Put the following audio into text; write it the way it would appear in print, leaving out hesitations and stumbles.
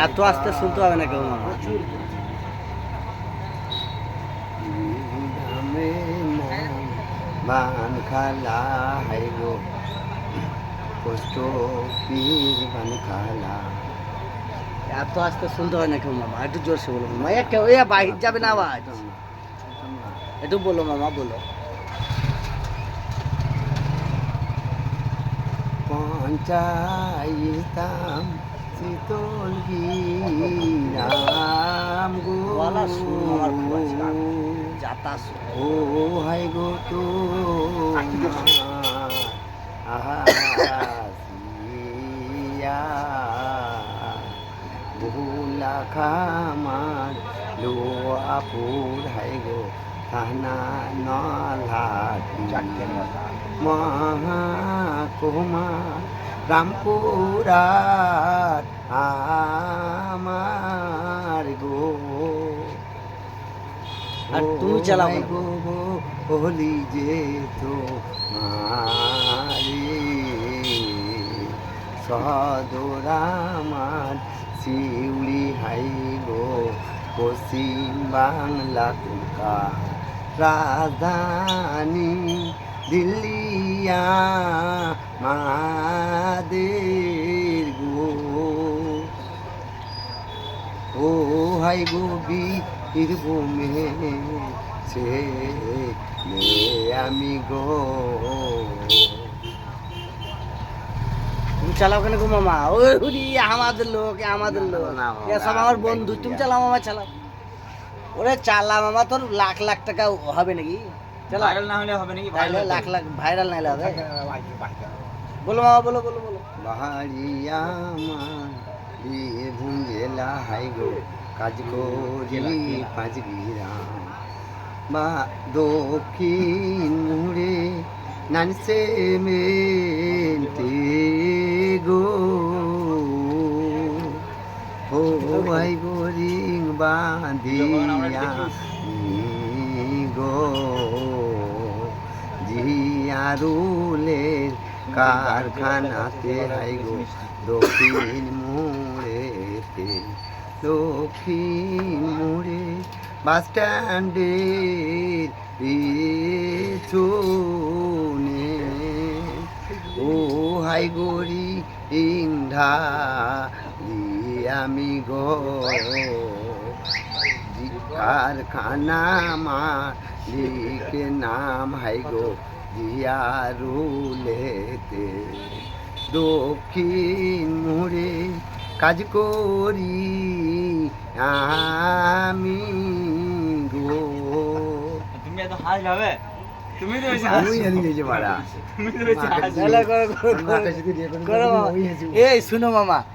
এত আস্তে শুনতে হবে না কেউ মামা। মান খালা হাই গো কষ্ট পীর মান খালা। এত আস্তে শুনতে হয় না কেউ মামা, একটু জোরসে বলো মামা। বাহির যাবে না আওয়াজ, একটু বলো মামা, বলো। পঞ্চাইতাম শীতল গিরাম গো গলা শুন আমার খুব আছে, যাতা শুন। ও হাই গো তো বহুলা খামার লো আপুর হাই গো থানা নলাটি মহাকুমার রামপুরার আমার গো। আর তুমি চালাও না। গো বলি যে তো মারে সদর আমার শিউলি হাই গো পশ্চিম বাংলা কলকাতা রাজধানী দিল্লিয়া মাদের গো। ও হাই গো বীরভূমে সে আমি গো। তুমি চালাও কেন গো মামা? ওই হুরি আমাদের লোক, আমাদের লোক, না, এ সব আমার বন্ধু। তুমি চালাও মামা, চালাও। ওরে চালা মামা, তোর লাখ লাখ টাকা হবে নাকি? চালা, ভাইরাল না হলে হবে নাকি? তাহলে লাখ লাখ ভাইরাল নাইলে হবে। বলো মামা, বলো বলো বলো। বাহারিয়া আমার বীরভূম জেলা হাই গো কাজ করি পাঁচ গ্রাম বা দক্ষিণ মুড়ে নানসে মেন্টে গো। ও ভাই গো রিং বাঁধিয়া গো জিয়ারুলের কারখানাতে হাই গো দক্ষিণ মোড়েতে দক্ষিণ মোড়ে বাস স্ট্যান্ডের পেছনে ও হাই গরি ইন্ধা আমি গো কারখানা মালিকের নাম হাই গো জিয়ারুলেতে দক্ষিণ মোড়ে কাজ করি আমি গো। তুমি এত হাস যাবে? তুমি তো বেশি আমি জানি যে মারা তুমি তো বেশি হাস। করো, করো, করো, করো মামা। এই শুনো মামা,